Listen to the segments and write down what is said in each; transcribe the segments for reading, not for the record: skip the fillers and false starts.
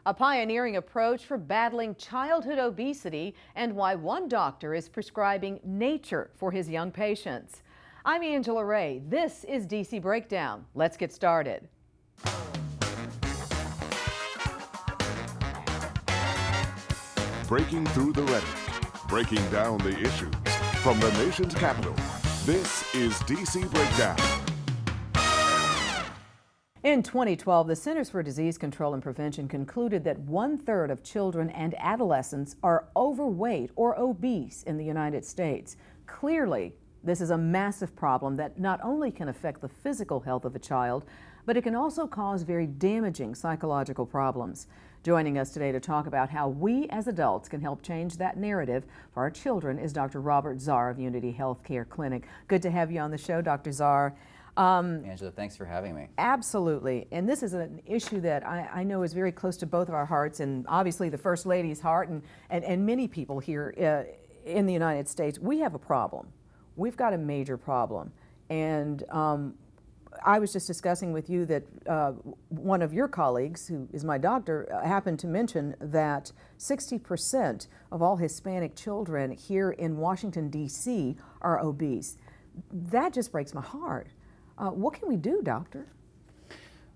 a pioneering approach for battling childhood obesity and why one doctor is prescribing nature for his young patients. I'm Angela Ray. This is DC Breakdown. Let's get started. Breaking through the rhetoric, breaking down the issues. From the nation's capital, this is DC Breakdown. In 2012, the Centers for Disease Control and Prevention concluded that 1/3 of children and adolescents are overweight or obese in the United States. Clearly, this is a massive problem that not only can affect the physical health of a child, but it can also cause very damaging psychological problems. Joining us today to talk about how we as adults can help change that narrative for our children is Dr. Robert Zarr of Unity Healthcare Clinic. Good to have you on the show, Dr. Zarr. Angela, thanks for having me. Absolutely. And this is an issue that I know is very close to both of our hearts, and obviously the First Lady's heart, and many people here in the United States. We have a problem. We've got a major problem. And I was just discussing with you that one of your colleagues, who is my doctor, happened to mention that 60% of all Hispanic children here in Washington, D.C. are obese. That just breaks my heart. What can we do, doctor?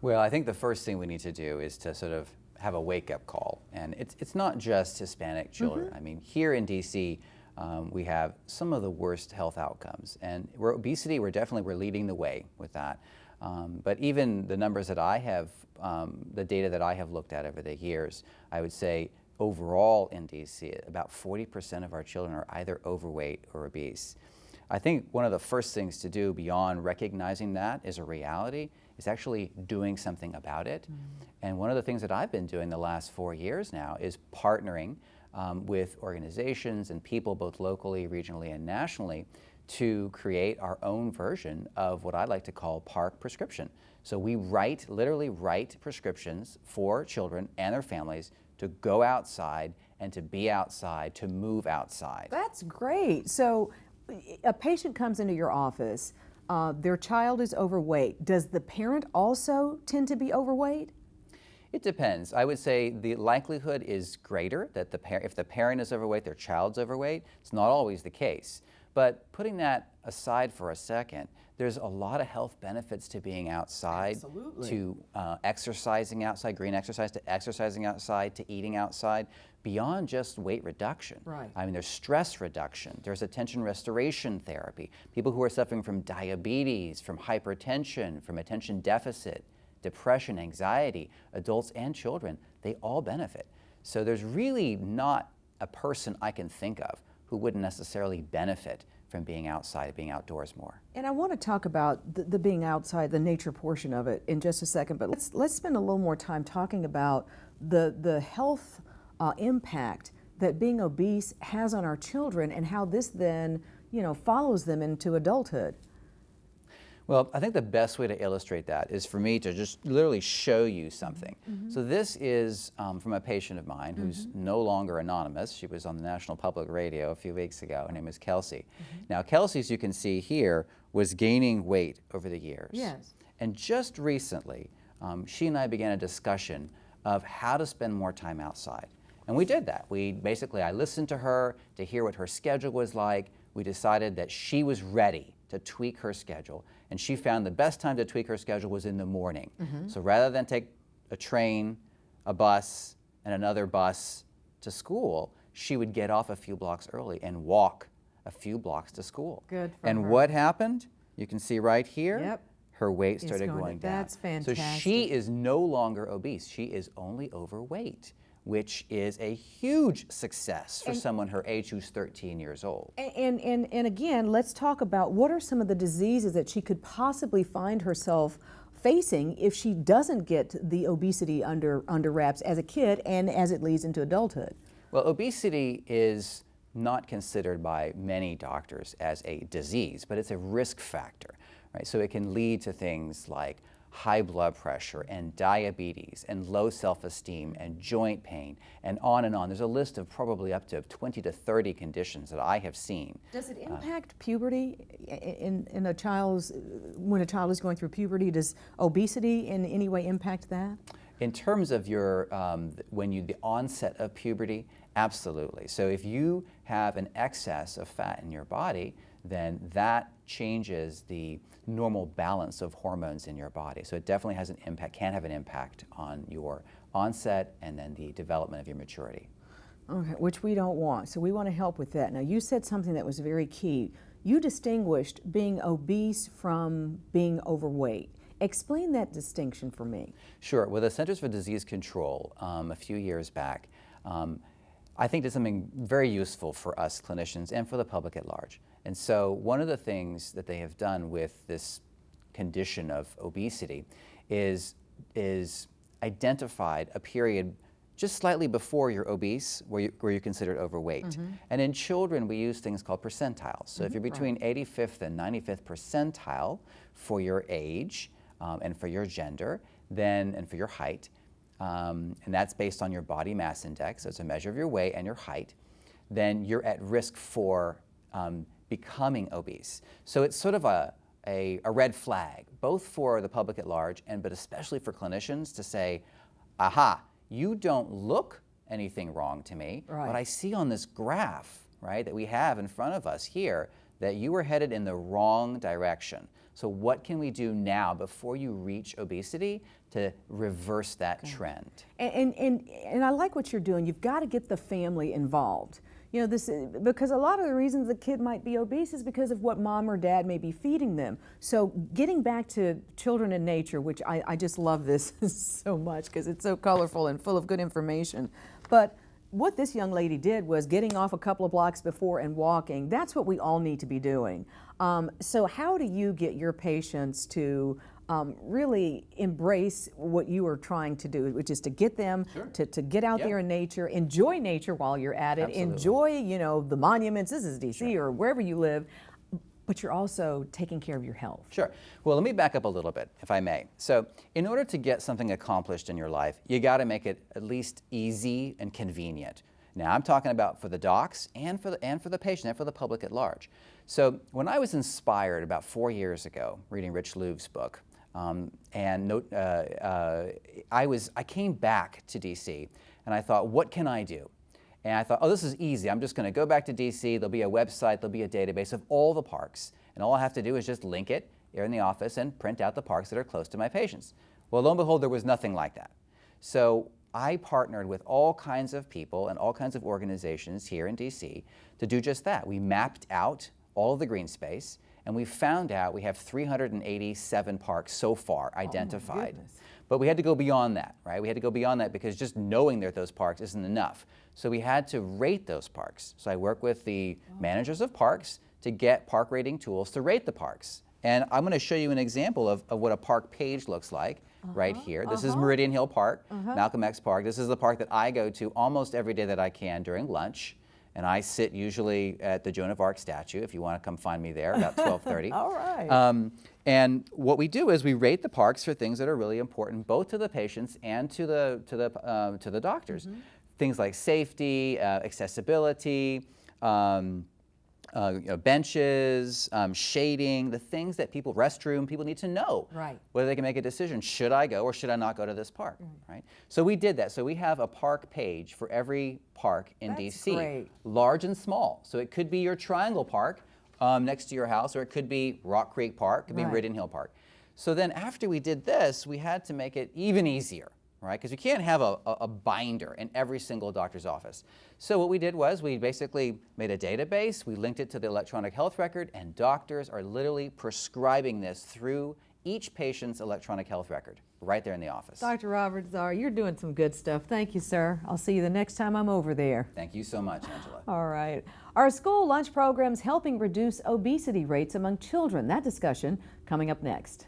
Well, I think the first thing we need to do is to sort of have a wake-up call. And it's not just Hispanic children. I mean, here in D.C., we have some of the worst health outcomes. And obesity, we're leading the way with that. But even the numbers that I have, the data that I have looked at over the years, I would say overall in D.C., about 40% of our children are either overweight or obese. I think one of the first things to do beyond recognizing that as a reality is actually doing something about it. And one of the things that I've been doing the last 4 years now is partnering with organizations and people both locally, regionally, and nationally to create our own version of what I like to call park prescription. So we literally write prescriptions for children and their families to go outside and to be outside, to move outside. That's great. So a patient comes into your office, their child is overweight. Does the parent also tend to be overweight? It depends. I would say the likelihood is greater that if the parent is overweight, their child's overweight. It's not always the case. But putting that aside for a second, there's a lot of health benefits to being outside, Absolutely. to exercising outside, green exercise, to exercising outside, to eating outside, beyond just weight reduction. Right. I mean, there's stress reduction, there's attention restoration therapy. People who are suffering from diabetes, from hypertension, from attention deficit, depression, anxiety, adults and children, they all benefit. So there's really not a person I can think of who wouldn't necessarily benefit from being outside, being outdoors more. And I want to talk about the being outside, the nature portion of it in just a second, but let's spend a little more time talking about the health impact that being obese has on our children and how this then, follows them into adulthood. Well, I think the best way to illustrate that is for me to just literally show you something. So this is from a patient of mine who's no longer anonymous. She was on the National Public Radio a few weeks ago. Her name is Kelsey. Now, Kelsey, as you can see here, was gaining weight over the years. Yes. And just recently, she and I began a discussion of how to spend more time outside. And we did that. I listened to her to hear what her schedule was like. We decided that she was ready to tweak her schedule. And she found the best time to tweak her schedule was in the morning. So rather than take a train, a bus, and another bus to school, she would get off a few blocks early and walk a few blocks to school. Good for and her. what happened? You can see right here. Yep. Her weight started going down. That's fantastic. So she is no longer obese. She is only overweight, which is a huge success for someone her age who's 13 years old. And again, let's talk about what are some of the diseases that she could possibly find herself facing if she doesn't get the obesity under wraps as a kid and as it leads into adulthood. Well, obesity is not considered by many doctors as a disease, but it's a risk factor, right? So it can lead to things like high blood pressure and diabetes and low self-esteem and joint pain and on and on. There's a list of probably up to 20 to 30 conditions that I have seen. Does it impact puberty in a child's, when a child is going through puberty? Does obesity in any way impact that? In terms of your, the onset of puberty, absolutely. So if you have an excess of fat in your body, then that changes the normal balance of hormones in your body. So it definitely has an impact, can have an impact on your onset and then the development of your maturity. Okay, which we don't want. So we want to help with that. Now, you said something that was very key. You distinguished being obese from being overweight. Explain that distinction for me. Sure. With the Centers for Disease Control a few years back, I think did something very useful for us clinicians and for the public at large. And so one of the things that they have done with this condition of obesity is identified a period just slightly before you're obese where you're considered overweight. And in children, we use things called percentiles. So if you're between 85th and 95th percentile for your age and for your gender, and for your height, and that's based on your body mass index, so it's a measure of your weight and your height, then you're at risk for becoming obese. So it's sort of a red flag, both for the public at large, but especially for clinicians to say, aha, you don't look anything wrong to me, but I see on this graph, right, that we have in front of us here, that you are headed in the wrong direction. So what can we do now before you reach obesity to reverse that trend? And I like what you're doing. You've got to get the family involved. You know, this because a lot of the reasons the kid might be obese is because of what mom or dad may be feeding them. So getting back to children in nature, which I just love this so much because it's so colorful and full of good information. But what this young lady did was getting off a couple of blocks before and walking. That's what we all need to be doing. So how do you get your patients to really embrace what you are trying to do, which is to get them to get out there in nature, enjoy nature while you're at it, enjoy, you know, the monuments, this is DC or wherever you live, but you're also taking care of your health. Sure. Well, let me back up a little bit, if I may. So in order to get something accomplished in your life, you got to make it at least easy and convenient. Now, I'm talking about for the docs and for the patient and for the public at large. So when I was inspired about 4 years ago, reading Rich Louve's book, I came back to DC and I thought, what can I do? And I thought, oh, this is easy. I'm just going to go back to DC. There'll be a website, there'll be a database of all the parks. And all I have to do is just link it here in the office and print out the parks that are close to my patients. Well, lo and behold, there was nothing like that. So I partnered with all kinds of people and all kinds of organizations here in DC to do just that. We mapped out all of the green space, and we found out we have 387 parks so far identified. But we had to go beyond that, right? We had to go beyond that because just knowing that those parks isn't enough. So we had to rate those parks. So I work with the managers of parks to get park rating tools to rate the parks. And I'm going to show you an example of what a park page looks like right here. This is Meridian Hill Park, Malcolm X Park. This is the park that I go to almost every day that I can during lunch. And I sit usually at the Joan of Arc statue, if you want to come find me there, about 12:30. All right. And what we do is we rate the parks for things that are really important, both to the patients and to the doctors. Things like safety, accessibility, benches, shading, the things that people need to know whether they can make a decision. Should I go or should I not go to this park? Right? So we did that. So we have a park page for every park in DC, large and small. So it could be your Triangle Park next to your house, or it could be Rock Creek Park, it could be Meridian Hill Park. So then after we did this, we had to make it even easier. Right? Because you can't have a binder in every single doctor's office. So what we did was we basically made a database, we linked it to the electronic health record, and doctors are literally prescribing this through each patient's electronic health record right there in the office. Dr. Robert Zarr, you're doing some good stuff. Thank you, sir. I'll see you the next time I'm over there. Thank you so much, Angela. All right. Our school lunch program's helping reduce obesity rates among children. That discussion coming up next.